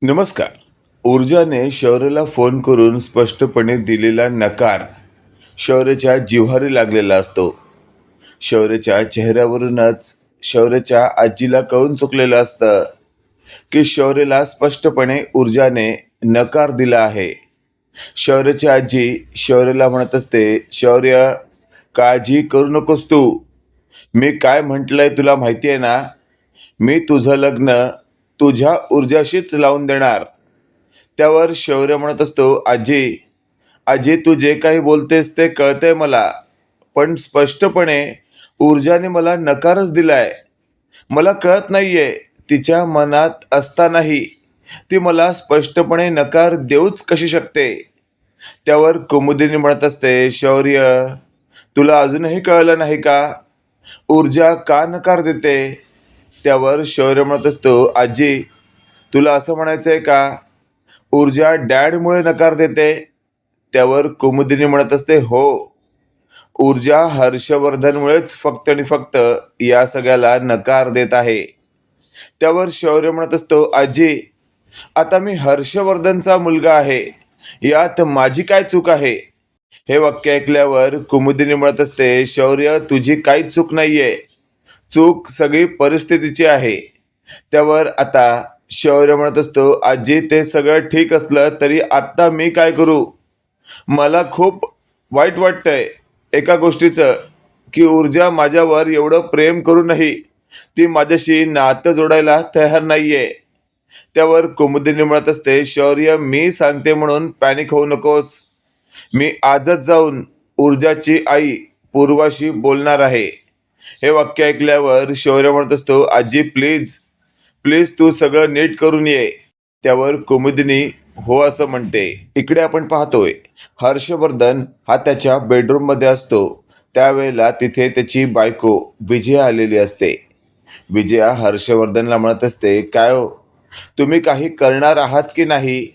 नमस्कार. ऊर्जाने शौर्यला फोन करून स्पष्टपणे दिलेला नकार शौर्यच्या जिव्हारी लागलेला असतो. शौर्यच्या चेहऱ्यावरूनच शौर्यच्या आजीला कळून चुकलेलं असतं की शौर्यला स्पष्टपणे ऊर्जाने नकार दिला आहे. शौर्यची आजी शौर्यला म्हणत असते, "शौर्य, काळजी करू नकोस तू. मी काय म्हटलंय तुला माहिती आहे ना? मी तुझं लग्न तुझ्या ऊर्जाशीच लावून देणार." त्यावर शौर्य म्हणत असतो, "आजी, आजी तू जे काही बोलतेस ते कळतंय मला, पण स्पष्टपणे ऊर्जाने मला नकारच दिलाय. मला कळत नाहीये तिच्या मनात असतानाही ती मला स्पष्टपणे नकार देऊच कशी शकते." त्यावर कुमुदिनी म्हणत असते, "शौर्य, तुला अजूनही कळलं नाही का? ऊर्जा का नकार देते?" त्यावर शौर्य म्हणत असतो, "आजी, तुला असं म्हणायचंय का ऊर्जा डॅडमुळे नकार देते?" त्यावर कुमुदिनी म्हणत असते, "हो, ऊर्जा हर्षवर्धनमुळेच फक्त आणि फक्त या सगळ्याला नकार देत आहे." त्यावर शौर्य म्हणत असतो, "आजी, आता मी हर्षवर्धनचा मुलगा आहे, यात माझी काय चूक आहे?" हे वाक्य ऐकल्यावर कुमुदिनी म्हणत असते, "शौर्य, तुझी काहीच चूक नाहीये. चूक सगळी परिस्थितीची आहे." त्यावर आता शौर्य म्हणत असतो, "आजी, ते सगळं ठीक असलं तरी आत्ता मी काय करू? मला खूप वाईट वाटतंय एका गोष्टीचं, की ऊर्जा माझ्यावर एवढं प्रेम करूनही ती माझ्याशी नातं जोडायला तयार नाहीये." त्यावर कुमुदिनी म्हणत असते, "शौर्य, मी सांगते म्हणून पॅनिक होऊ नकोस. मी आजच जाऊन ऊर्जाची आई पूर्वाशी बोलणार आहे." हे वाक्य ऐकल्यावर शौर्य म्हणत असतो, "आजी प्लीज, प्लीज तू सगळं नीट करून ये." त्यावर कुमुदिनी हो असं म्हणते. इकडे आपण पाहतोय हर्षवर्धन हा त्याच्या बेडरूममध्ये असतो. त्यावेळेला तिथे त्याची बायको विजया आलेली असते. विजया हर्षवर्धनला म्हणत असते, "काय हो, तुम्ही काही करणार आहात की नाही?"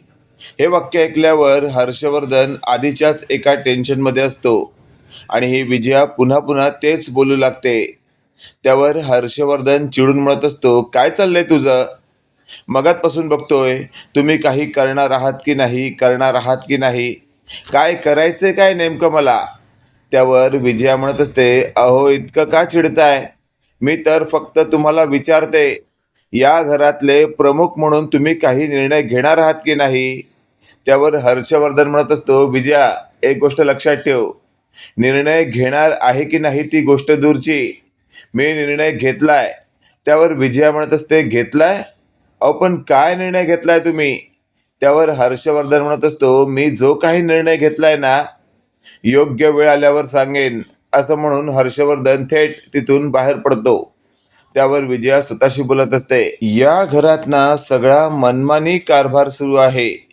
हे वाक्य ऐकल्यावर हर्षवर्धन आधीच्याच एका टेन्शनमध्ये असतो आणि ही विजया पुन्हा पुन्हा तेच बोलू लागते. त्यावर हर्षवर्धन चिडून म्हणत असतो, "काय चाललंय तुझं? मगाचपासून बघतोय तुम्ही काही करणार आहात की नाही, करणार आहात की नाही. काय करायचंय काय नेमकं मला?" त्यावर विजया म्हणत असते, "अहो, इतकं का चिडताय? मी तर फक्त तुम्हाला विचारते, या घरातले प्रमुख म्हणून तुम्ही काही निर्णय घेणार आहात की नाही?" त्यावर हर्षवर्धन म्हणत असतो, "विजया, एक गोष्ट लक्षात ठेव. निर्णय घेणार आहे की नाही ती गोष्ट दूरची. मी निर्णय घेतलाय." त्यावर विजया म्हणत असते, "घेतलाय? अहो, पण काय निर्णय घेतलाय तुम्ही?" त्यावर हर्षवर्धन म्हणत असतो, "मी जो काही निर्णय घेतलाय ना, योग्य वेळ आल्यावर सांगेन." असं म्हणून हर्षवर्धन थेट तिथून बाहेर पडतो. त्यावर विजया स्वतःशी बोलत असते, "या घरात ना सगळा मनमानी कारभार सुरू आहे.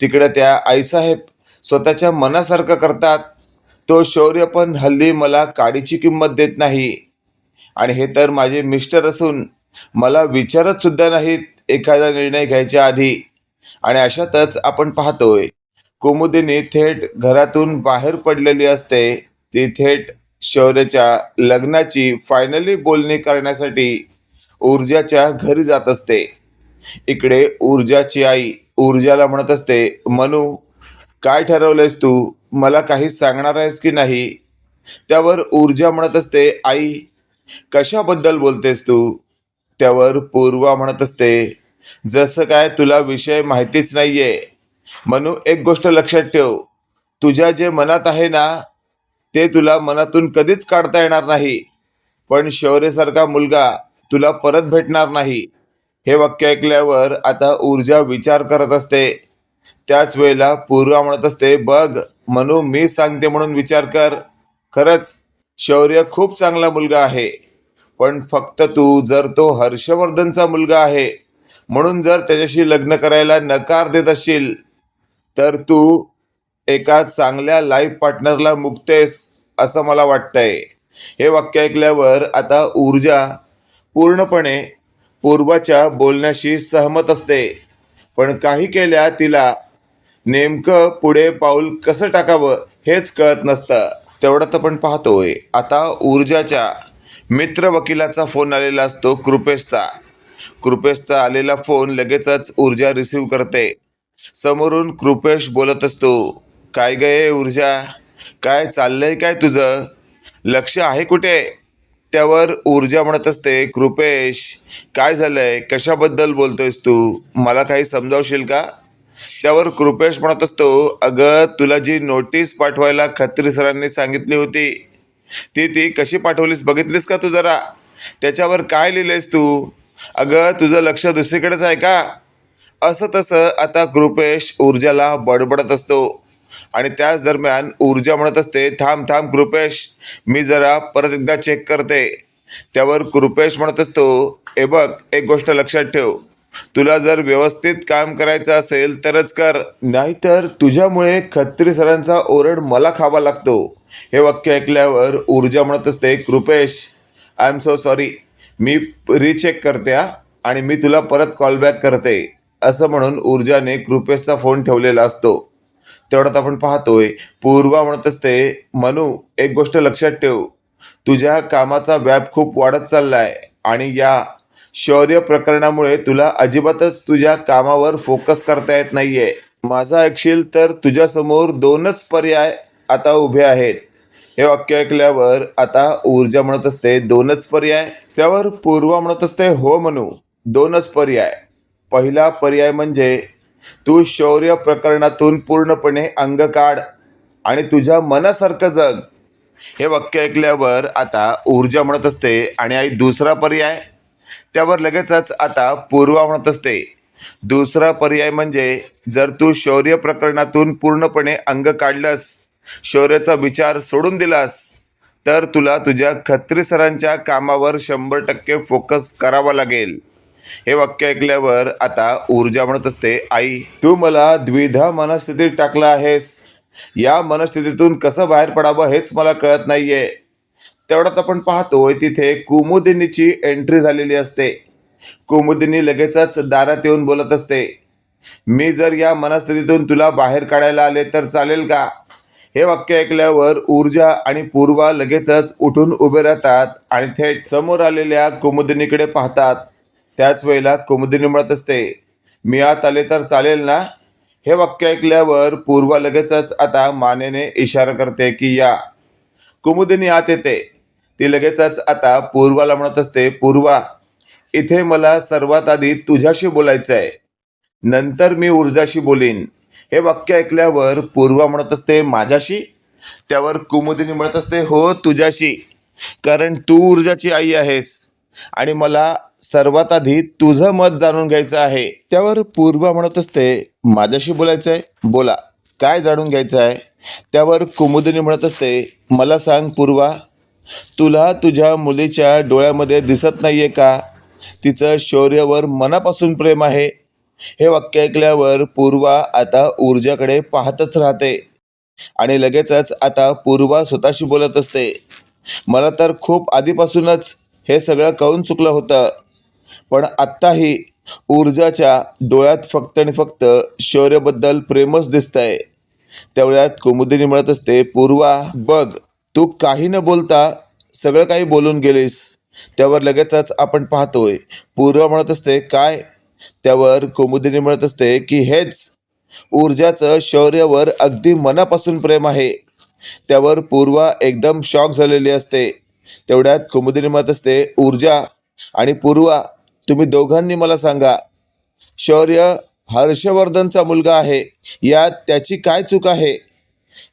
तिकडे त्या आईसाहेब स्वतःच्या मनासारखं करतात. तो शौर्य पण हल्ली मला काडीची किंमत देत नाही. आणि हे तर माझे मिस्टर असून मला विचारत सुद्धा नाहीत एखादा निर्णय घ्यायच्या आधी." आणि अशातच आपण पाहतोय कुमुदिनी थेट घरातून बाहेर पडलेली असते. ती थेट शौर्याच्या लग्नाची फायनली बोलणी करण्यासाठी ऊर्जाच्या घरी जात असते. इकडे ऊर्जाची आई ऊर्जाला म्हणत असते, "मनू, काय ठरवलंयस तू? मला काही सांगणार आहेस की नाही?" त्यावर ऊर्जा म्हणत असते, "आई, कशाबद्दल बोलतेस तू?" त्यावर पूर्वा म्हणत असते, "जसं काय तुला विषय माहितीच नाहीये. मनू, एक गोष्ट लक्षात ठेव. तुझ्या जे मनात आहे ना, ते तुला मनातून कधीच काढता येणार नाही. पण शौर्यसारखा मुलगा तुला परत भेटणार नाही." हे वाक्य ऐकल्यावर आता ऊर्जा विचार करत असते. त्याच वेळेला पूर्वा म्हणत असते, "बघ मनू, मी सांगते म्हणून विचार कर. खरंच शौर्य खूप चांगला मुलगा आहे. पण फक्त तू जर तो हर्षवर्धनचा मुलगा आहे म्हणून जर त्याच्याशी लग्न करायला नकार देत असशील, तर तू एका चांगल्या लाईफ पार्टनरला मुकतेस असं मला वाटतंय." हे वाक्य ऐकल्यावर आता ऊर्जा पूर्णपणे पूर्वाच्या बोलण्याशी सहमत असते. पण काही केल्या तिला नेमकं पुढे पाऊल कसं टाकावं हेच कळत नसतं. तेवढ्यात आपण पाहतोय आता ऊर्जाच्या मित्र वकिलाचा फोन आलेला असतो कृपेशचा. कृपेशचा आलेला फोन लगेचच ऊर्जा रिसीव करते. समोरून कृपेश बोलत असतो. काय गे ऊर्जा, काय चाललंय काय तुझं? लक्ष आहे कुठे? त्यावर ऊर्जा म्हणत असते, कृपेश काय झालंय, कशाबद्दल बोलतोयस तू, मला काही समजावशील का? त्यावर कृपेश म्हणत असतो, अगं तुला जी नोटीस पाठवायला खत्री सरांनी सांगितली होती ती कशी पाठवलीस बघितलीस का तू जरा? त्याच्यावर काय लिहिलंयस तू? अगं तुझं लक्ष दुसरीकडेच आहे का? असं तसं आता कृपेश ऊर्जाला बडबडत असतो. आणि त्याच दरम्यान ऊर्जा म्हणत असते, थांब थांब कृपेश, मी जरा परत एकदा चेक करते. त्यावर कृपेश म्हणत असतो, ए बघ एक गोष्ट लक्षात ठेव, तुला जर व्यवस्थित काम करायचं असेल तरच कर, नाहीतर तुझ्यामुळे खत्री सरांचा ओरड मला खावा लागतो. हे वाक्य ऐकल्यावर ऊर्जा म्हणत असते, Kripesh I am so sorry, me recheck करते हा, आणि मी तुला परत कॉल बॅक करते. असं म्हणून ऊर्जाने कृपेशचा फोन ठेवलेला असतो. तेवढ्यात आपण पाहतोय पूर्वा म्हणत असते, मनू एक गोष्ट लक्षात ठेव, तुझ्या कामाचा व्याप खूप वाढत चाललाय आणि या शौर्य प्रकरणामुळे तुला अजिबातच तुझ्या कामावर फोकस करता येत नाहीये. माझा ऐकशील तर तुझ्यासमोर दोनच पर्याय आता उभे आहेत. हे वाक्य ऐकल्यावर आता ऊर्जा म्हणत असते, दोनच पर्याय? त्यावर पूर्वा म्हणत असते, हो मनू, दोनच पर्याय. पहिला पर्याय म्हणजे तू शौर्य प्रकरणातून पूर्णपणे अंग काढ आणि तुझ्या मनासारखं जग. हे वाक्य ऐकल्यावर आता ऊर्जा म्हणत असते, आणि दुसरा पर्याय? त्यावर लगेचच आता पूर्वा म्हणत असते, दुसरा पर्याय म्हणजे जर तू शौर्य प्रकरणातून पूर्णपणे अंग काढलंस, शौर्याचा विचार सोडून दिलास, तर तुला तुझ्या खत्री सरांच्या कामावर 100% फोकस करावा लागेल. हे वाक्य ऐकल्यावर आता ऊर्जा म्हणत असते, आई तू मला द्विधा मनस्थितीत टाकला आहेस, या मनस्थितीतून कसं बाहेर पडावं हेच मला कळत नाहीये. तेवढ्यात आपण पाहतोय तिथे कुमुदिनीची एंट्री झालेली असते. कुमुदिनी लगेचच दारात येऊन बोलत असते, मी जर या मनस्थितीतून तुला बाहेर काढायला आले तर चालेल का? हे वाक्य ऐकल्यावर ऊर्जा आणि पूर्वा लगेचच उठून उभे राहतात आणि थेट समोर आलेल्या कुमुदिनीकडे पाहतात. त्याच वेळेला कुमुदिनी म्हणत असते, मी आत आले तर चालेल ना? हे वाक्य ऐकल्यावर पूर्वा लगेचच आता मानेने इशारा करते की या. कुमुदिनी आत येते. ती लगेचच आता पूर्वाला म्हणत असते, पूर्वा इथे मला सर्वात आधी तुझ्याशी बोलायचं आहे, नंतर मी ऊर्जाशी बोलीन. हे वाक्य ऐकल्यावर पूर्वा म्हणत असते, माझ्याशी? त्यावर कुमुदिनी म्हणत असते, हो तुझ्याशी, कारण तू ऊर्जाची आई आहेस आणि मला सर्वात आधी तुझं मत जाणून घ्यायचं आहे. त्यावर पूर्वा म्हणत असते, माझ्याशी बोलायचं आहे, बोला, काय जाणून घ्यायचं आहे? त्यावर कुमुदिनी म्हणत असते, मला सांग पूर्वा, तुला तुझ्या मुलीच्या डोळ्यामध्ये दिसत नाहीये का तिचं शौर्यावर मनापासून प्रेम आहे? हे वाक्य ऐकल्यावर पूर्वा आता ऊर्जाकडे पाहतच राहते आणि लगेचच आता पूर्वा स्वतःशी बोलत असते, मला तर खूप आधीपासूनच हे सगळं कळून चुकलं होतं, पण आत्ताही ऊर्जाच्या डोळ्यात फक्त आणि फक्त शौर्याबद्दल प्रेमच दिसतंय. तेवढ्यात कुमुदिनी म्हणत असते, पूर्वा बघ, तू काही न बोलता सगळं काही बोलून गेलीस. त्यावर लगेचच आपण पाहतोय पूर्वा म्हणत असते, काय? त्यावर कुमुदिनी म्हणत असते की हेच, ऊर्जाचं शौर्यावर अगदी मनापासून प्रेम आहे. त्यावर पूर्वा एकदम शॉक झालेली असते. तेवढ्यात कुमुदिनी म्हणत असते, ऊर्जा आणि पूर्वा तुम्ही दोघांनी मला सांगा, शौर्य हर्षवर्धनचा मुलगा आहे, यात त्याची काय चूक आहे?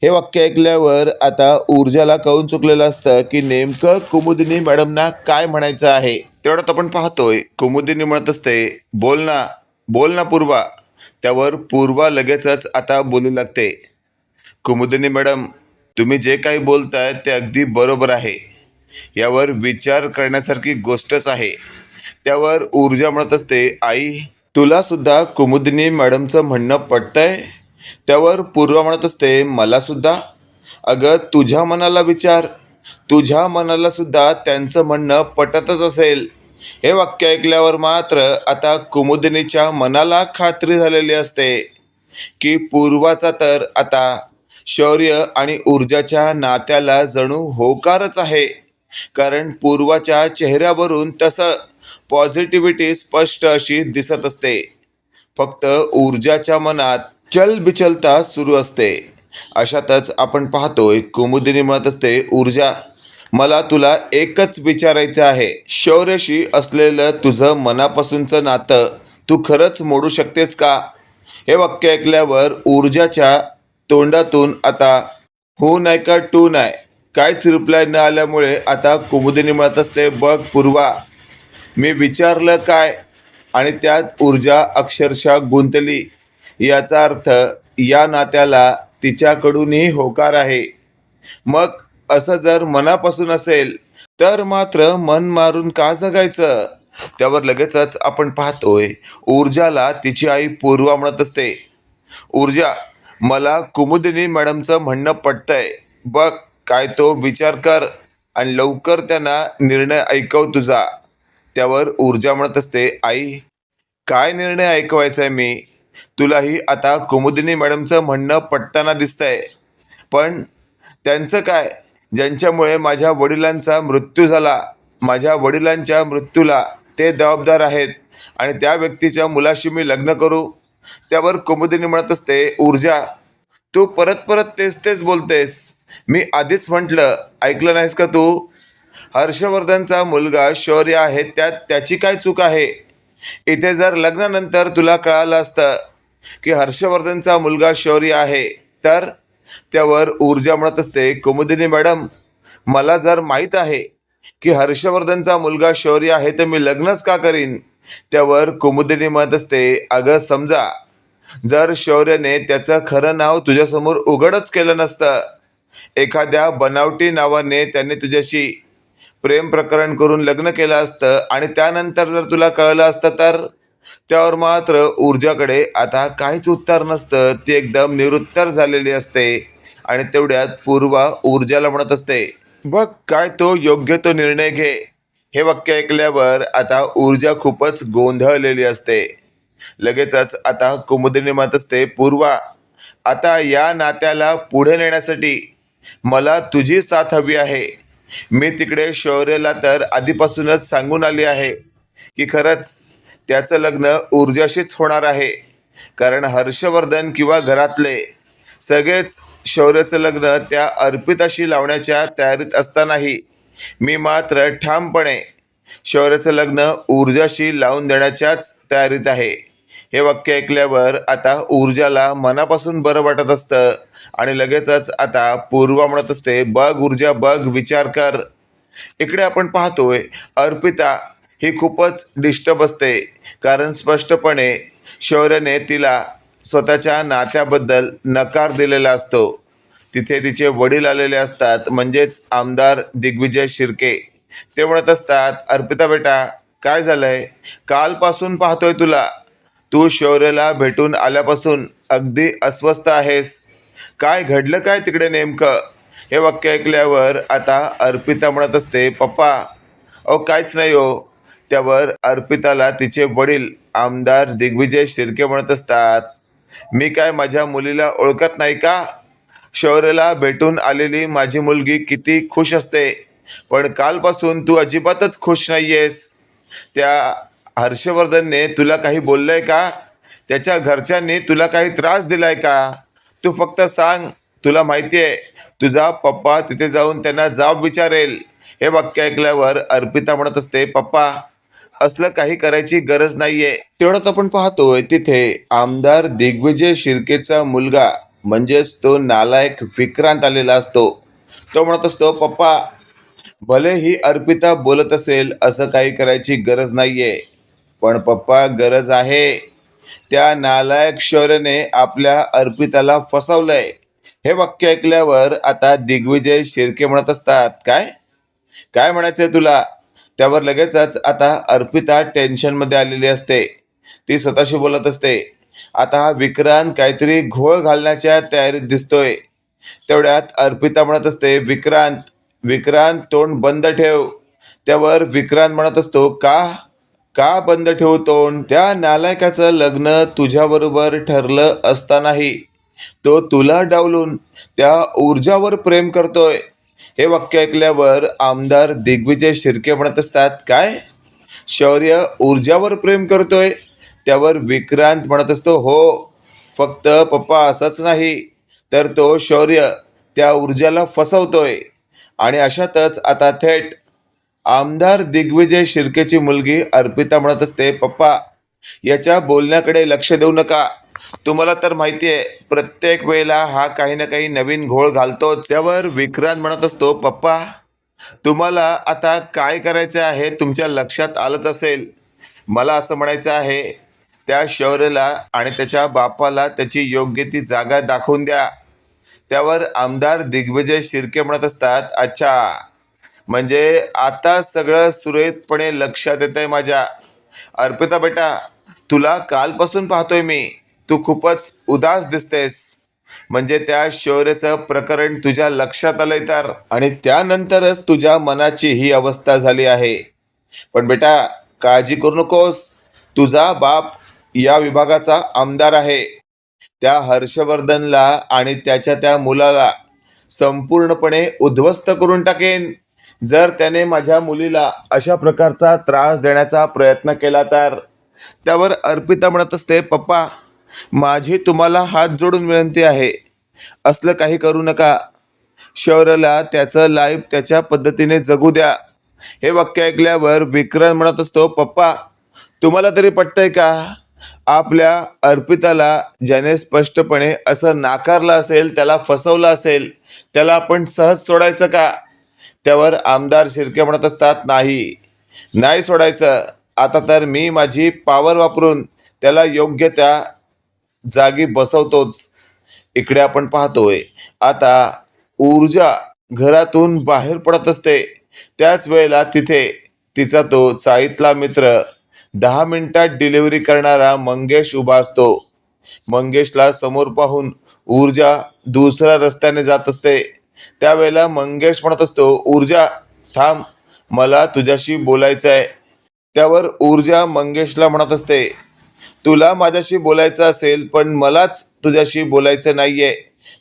हे वाक्य ऐकल्यावर आता ऊर्जाला कळून चुकलेलं असतं की नेमकं कुमुदिनी मॅडमना काय म्हणायचं आहे. तेवढ्यात आपण पाहतोय कुमुदिनी म्हणत असते, बोल ना, बोल ना पूर्वा. त्यावर पूर्वा लगेचच आता बोलू लागते, कुमुदिनी मॅडम, तुम्ही जे काही बोलताय ते अगदी बरोबर आहे, यावर विचार करण्यासारखी गोष्टच आहे. त्यावर ऊर्जा म्हणत असते, आई तुला सुद्धा कुमुदिनी मॅडमचं म्हणणं पटतंय? त्यावर पूर्वा म्हणत असते, मला सुद्धा? अगं तुझ्या मनाला विचार, तुझ्या मनाला सुद्धा त्यांचं म्हणणं पटतच असेल. हे वाक्य ऐकल्यावर मात्र आता कुमुदिनीच्या मनाला खात्री झालेली असते की पूर्वाचा तर आता शौर्य आणि ऊर्जाच्या नात्याला जणू होकारच आहे, कारण पूर्वाच्या चेहऱ्यावरून तसं पॉझिटिव्हिटी स्पष्ट अशी दिसत असते. फक्त ऊर्जाच्या मनात चलबिचलता सुरू असते. अशातच आपण पाहतोय कुमुदिनी म्हणत असते, ऊर्जा, मला तुला एकच विचारायचं आहे. शौर्याशी असलेलं तुझं मनापासूनचं नातं तू खरंच मोडू शकतेस का? हे वाक्य ऐकल्यावर ऊर्जाच्या तोंडातून आता हो नाही का टू नाही काहीच रिप्लाय न आल्यामुळे आता कुमुदिनी म्हणत असते, बघ पूर्वा, मी विचारलं काय? आणि त्यात ऊर्जा अक्षरशः गुंतली. याचा अर्थ या नात्याला तिच्याकडूनही होकार आहे. मग असं जर मनापासून असेल तर मात्र मन मारून का जगायचं? त्यावर लगेचच आपण पाहतोय ऊर्जाला तिची आई पूर्वा म्हणत असते, ऊर्जा, मला कुमुदिनी मॅडमचं म्हणणं पटतंय. बघ, काय तो विचार कर आणि लवकर त्यांना निर्णय ऐकव तुझा. त्यावर ऊर्जा म्हणत असते, आई, काय निर्णय ऐकवायचा आहे मी? तुलाही आता कुमुदिनी मॅडमचं म्हणणं पटताना दिसतंय. पण त्यांचं काय, ज्यांच्यामुळे माझ्या वडिलांचा मृत्यू झाला? माझ्या वडिलांच्या मृत्यूला ते जबाबदार आहेत आणि त्या व्यक्तीच्या मुलाशी मी लग्न करू? त्यावर कुमुदिनी म्हणत असते, ऊर्जा, तू परत परत तेच तेच बोलतेस. मी आधीच म्हटलं, ऐकलं नाहीस का तू? हर्षवर्धनचा मुलगा शौर्य आहे, त्यात त्याची काय चूक आहे? इथे जर लग्नानंतर तुला कळालं असतं की हर्षवर्धनचा मुलगा शौर्य आहे तर? त्यावर ऊर्जा म्हणत असते, कुमुदिनी मॅडम, मला जर माहीत आहे की हर्षवर्धनचा मुलगा शौर्य आहे तर मी लग्नच का करीन? त्यावर कुमुदिनी म्हणत असते, अगं समजा, जर शौर्याने त्याचं खरं नाव तुझ्यासमोर उघडच केलं नसतं, एखाद्या बनावटी नावाने त्याने तुझ्याशी प्रेम प्रकरण करून लग्न केलं असतं आणि त्यानंतर जर तुला कळलं असतं तर? त्यावर मात्र ऊर्जाकडे आता काहीच उत्तर नसतं. ती एकदम निरुत्तर झालेली असते. आणि तेवढ्यात पूर्वा ऊर्जाला म्हणत असते, बघ, काय तो योग्य तो निर्णय घे. हे वाक्य ऐकल्यावर आता ऊर्जा खूपच गोंधळलेली असते. लगेचच आता कुमुदिनी म्हणत असते, पूर्वा, आता या नात्याला पुढे नेण्यासाठी मला तुझी साथ हवी आहे. मी तिकडे शौर्यला तर आधीपासूनच सांगून आली आहे की खरंच त्याचं लग्न ऊर्जाशीच होणार आहे. कारण हर्षवर्धन किंवा घरातले सगळेच शौर्याचं लग्न त्या अर्पिताशी लावण्याच्या तयारीत असतानाही मी मात्र ठामपणे शौर्याचं लग्न ऊर्जाशी लावून देण्याच्याच तयारीत आहे. हे वाक्य ऐकल्यावर आता ऊर्जाला मनापासून बरं वाटत असतं. आणि लगेचच आता पूर्वा म्हणत असते, बघ ऊर्जा, बघ, विचार कर. इकडे आपण पाहतोय अर्पिता ही खूपच डिस्टर्ब असते. कारण स्पष्टपणे शौर्याने तिला स्वतःच्या नात्याबद्दल नकार दिलेला असतो. तिथे तिचे वडील आलेले असतात, म्हणजेच आमदार दिग्विजय शिर्के. ते म्हणत असतात, अर्पिता बेटा, काय झालंय? कालपासून पाहतोय तुला. तू शौर्याला भेटून आल्यापासून अगदी अस्वस्थ आहेस. काय घडलं काय तिकडे नेमकं? हे वाक्य ऐकल्यावर आता अर्पिता म्हणत असते, पप्पा, अहो काहीच नाही हो. त्यावर अर्पिताला तिचे वडील आमदार दिग्विजय शिर्के म्हणत असतात, मी काय माझ्या मुलीला ओळखत नाही का? शौर्याला भेटून आलेली माझी मुलगी किती खुश असते, पण कालपासून तू अजिबातच खुश नाही आहेस. त्या हर्षवर्धनने तुला काही बोललंय का? त्याच्या घरच्यांनी तुला काही त्रास दिलाय का? तू फक्त सांग. तुला माहिती आहे तुझा पप्पा तिथे जाऊन त्यांना जाब विचारेल. हे वाक्य ऐकल्यावर अर्पिता म्हणत असते, पप्पा, असलं काही करायची गरज नाहीये. तेवढ्यात आपण पाहतोय तिथे आमदार दिग्विजय शिर्केचा मुलगा म्हणजेच तो नालायक विक्रांत आलेला असतो. तो म्हणत असतो, पप्पा, भले ही अर्पिता बोलत असेल असं काही करायची गरज नाहीये, पण पप्पा गरज आहे. त्या नालायक शौर्याने आपल्या अर्पिताला फसवलंय. हे वाक्य ऐकल्यावर आता दिग्विजय शिर्के म्हणत असतात, काय काय म्हणायचंय तुला? त्यावर लगेचच आता अर्पिता टेन्शनमध्ये आलेली असते. ती स्वतःशी बोलत असते, आता हा विक्रांत काहीतरी घोळ घालण्याच्या तयारीत दिसतोय. तेवढ्यात अर्पिता म्हणत असते, विक्रांत, विक्रांत, तोंड बंद ठेव. त्यावर विक्रांत म्हणत असतो, का का बंद ठेवू तोंड? त्या नालायकाचं लग्न तुझ्याबरोबर ठरलं असतानाही तो तुला डावलून त्या ऊर्जावर प्रेम करतोय. हे वाक्य ऐकल्यावर आमदार दिग्विजय शिर्के म्हणत असतात, काय शौर्य ऊर्जावर प्रेम करतोय. त्यावर विक्रांत म्हणत असतो, हो, फक्त पप्पा असंच नाही, तर तो शौर्य त्या ऊर्जाला फसवतोय. आणि अशातच आता थेट आमदार दिग्विजय शिर्केची मुलगी अर्पिता म्हणत असते, पप्पा याच्या बोलण्याकडे लक्ष देऊ नका. तुम्हाला तर माहिती आहे, प्रत्येक वेळेला हा काही ना काही नवीन घोळ घालतोच. त्यावर विक्रांत म्हणत असतो, पप्पा तुम्हाला आता काय करायचं आहे तुमच्या लक्षात आलंच असेल. मला असं म्हणायचं आहे, त्या शौर्यला आणि त्याच्या बापाला त्याची योग्य ती जागा दाखवून द्या. त्यावर आमदार दिग्विजय शिर्के म्हणत असतात, अच्छा, म्हणजे आता सगळं सुरळीतपणे लक्षात येत आहे माझ्या. अर्पिता बेटा, तुला कालपासून पाहतोय मी, तू खूपच उदास दिसतेस. म्हणजे त्या शौर्याचं प्रकरण तुझ्या लक्षात आलंय तर, आणि त्यानंतरच तुझ्या मनाची ही अवस्था झाली आहे. पण बेटा काळजी करू नकोस, तुझा बाप या विभागाचा आमदार आहे. त्या हर्षवर्धनला आणि त्याच्या त्या मुलाला संपूर्णपणे उद्ध्वस्त करून टाकेन जर त्याने माझ्या मुलीला अशा प्रकारचा त्रास देण्याचा प्रयत्न केला तर. त्यावर अर्पिता म्हणत असते, पप्पा माझी तुम्हाला हात जोडून विनंती आहे, असलं काही करू नका. शौर्यला त्याचं लाईफ त्याच्या पद्धतीने जगू द्या. हे वाक्य ऐकल्यावर विक्रांत म्हणत असतो, पप्पा तुम्हाला तरी पटतंय का? आपल्या अर्पिताला ज्याने स्पष्टपणे असं नाकारलं असेल, त्याला फसवलं असेल, त्याला आपण सहज सोडायचं का? त्यावर आमदार शिर्के म्हणत असतात, नाही, नाही सोडायचं. आता तर मी माझी पॉवर वापरून त्याला योग्य त्या जागी बसवतोच. इकडे आपण पाहतोय आता ऊर्जा घरातून बाहेर पडत असते. त्याच वेळेला तिथे तिचा तो चाळीतला मित्र 10 मिनिटात डिलिव्हरी करणारा मंगेश उभा असतो. मंगेशला समोर पाहून ऊर्जा दुसऱ्या रस्त्याने जात असते. त्यावेळेला मंगेश म्हणत असतो, ऊर्जा थांब, मला तुझ्याशी बोलायचं आहे. त्यावर ऊर्जा मंगेशला म्हणत असते, तुला माझ्याशी बोलायचं असेल पण मलाच तुझ्याशी बोलायचं नाहीये,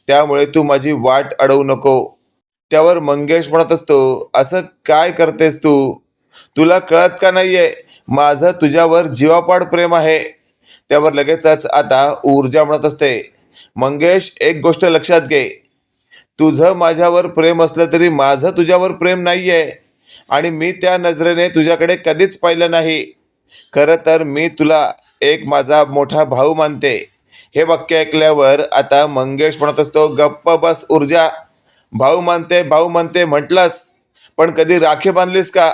त्यामुळे तू माझी वाट अडवू नको. त्यावर मंगेश म्हणत असतो, असं काय करतेस तू? तुला कळत का नाहीये, माझं तुझ्यावर जीवापाड प्रेम आहे. त्यावर लगेचच आता ऊर्जा म्हणत असते, मंगेश एक गोष्ट लक्षात घे, तुझं माझ्यावर प्रेम असलं तरी माझं तुझ्यावर प्रेम नाहीये आणि मी त्या नजरेने तुझ्याकडे कधीच पाहिलं नाही. खरं तर मी तुला एक माझा मोठा भाऊ मानते. हे वाक्य ऐकल्यावर आता मंगेश म्हणत असतो, गप्प बस ऊर्जा, भाऊ मानते भाऊ मानते म्हटलंस, पण कधी राखी बांधलीस का?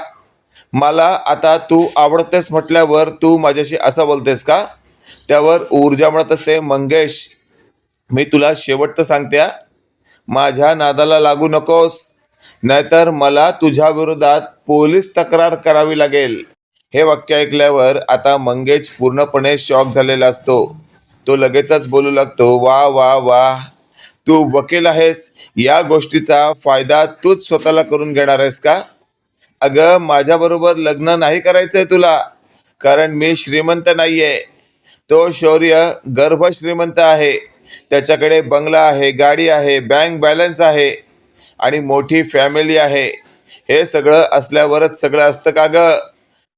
मला आता तू आवडतेस म्हटल्यावर तू माझ्याशी असं बोलतेस का? त्यावर ऊर्जा म्हणत असते, मंगेश मी तुला शेवटचं सांगते, माझ्या नादाला लागू नकोस, नाहीतर मला तुझ्या विरोधात पोलीस तक्रार करावी लागेल. हे वाक्य ऐकल्यावर आता मंगेश पूर्णपणे शॉक झालेला असतो. तो लगेचच बोलू लागतो, वा वा वा, तू वकील आहेस, या गोष्टीचा फायदा तूच स्वतःला करून घेणार आहेस का? अगं माझ्याबरोबर लग्न नाही करायचंय तुला, कारण मी श्रीमंत नाहीये. तो शौर्य गर्भ श्रीमंत आहे. त्याच्याकडे बंगला आहे, गाडी आहे, बँक बॅलन्स आहे आणि मोठी फॅमिली आहे. हे सगळं असल्यावरच सगळं असतं का ग?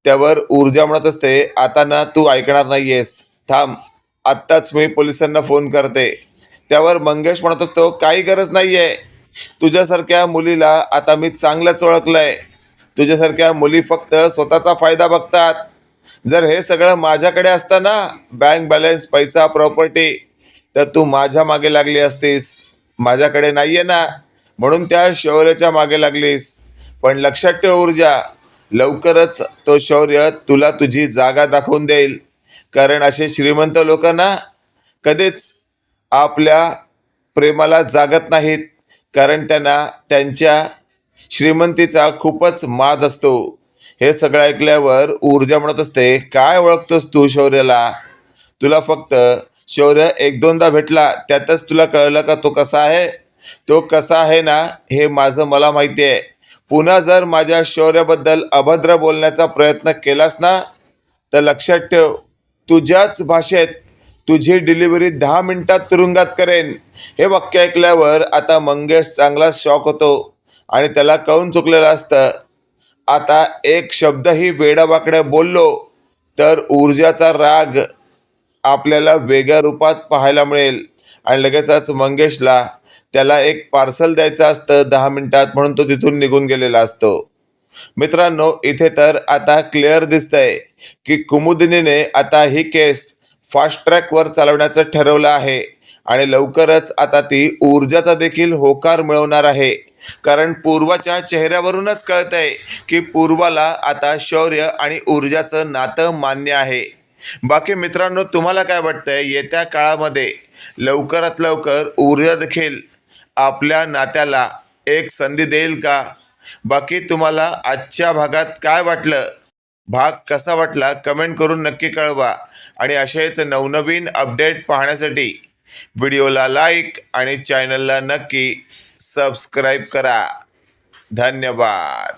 त्यावर ऊर्जा म्हणत असते, आता ना तू ऐकणार नाहीयेस, थांब, आत्ताच मी पोलिसांना फोन करते. त्यावर मंगेश म्हणत असतो, काही गरज नाहीये, तुझ्यासारख्या मुलीला आता मी चांगलंच ओळखलंय. तुझ्यासारख्या मुली फक्त स्वतःचा फायदा बघतात. जर हे सगळं माझ्याकडे असतं ना, बँक बॅलन्स, पैसा, प्रॉपर्टी, तर तू माझ्या मागे लागली असतीस. माझ्याकडे नाहीये ना, म्हणून त्या शौर्याच्या मागे लागलीस. पण लक्षात ठेव ऊर्जा, लवकरच तो शौर्य तुला तुझी जागा दाखवून देईल. कारण असे श्रीमंत लोक ना कधीच आपल्या प्रेमाला जागत नाहीत, कारण त्यांना त्यांच्या श्रीमंतीचा खूपच माज असतो. हे सगळं ऐकल्यावर ऊर्जा म्हणत असते, काय ओळखतोस तू शौर्याला? तुला फक्त शौर्य एक दोनदा भेटला, त्यातच तुला कळलं का तो कसा आहे? तो कसा आहे ना हे माझं मला माहिती आहे. पुन्हा जर माझ्या शौर्याबद्दल अभद्र बोलण्याचा प्रयत्न केलास ना, तर लक्षात ठेव, तुझ्याच भाषेत तुझी डिलिव्हरी 10 मिनिटात तुरुंगात करेन. हे वाक्य ऐकल्यावर आता मंगेश चांगलाच शॉक होतो आणि त्याला कळून चुकलेलं असतं. आता एक शब्दही वेडावाकड्या बोललो तर ऊर्जाचा राग आपल्याला वेगळ्या रूपात पाहायला मिळेल. आणि लगेचच मंगेशला त्याला एक पार्सल द्यायचं असतं 10 मिनिटात, म्हणून तो तिथून निघून गेलेला असतो. मित्रांनो, इथे तर आता क्लिअर दिसतंय की कुमुदिनीने आता ही केस फास्ट ट्रॅकवर चालवण्याचं ठरवलं आहे आणि लवकरच आता ती ऊर्जाचा देखील होकार मिळवणार आहे. कारण पूर्वाच्या चेहऱ्यावरूनच कळतंय की पूर्वाला आता शौर्य आणि ऊर्जाचं नातं मान्य आहे. बाकी मित्रांनो, तुम्हाला काय वाटतंय, येत्या काळामध्ये लवकरात लवकर ऊर्जा देखील आपल्या नात्याला एक संधी देईल का? बाकी तुम्हाला आजच्या भागात काय वाटलं? भाग कसा वाटला कमेंट करून नक्की कळवा. आणि असेच नवनवीन अपडेट पाहण्यासाठी व्हिडिओला लाईक आणि चॅनलला नक्की सबस्क्राईब करा. धन्यवाद.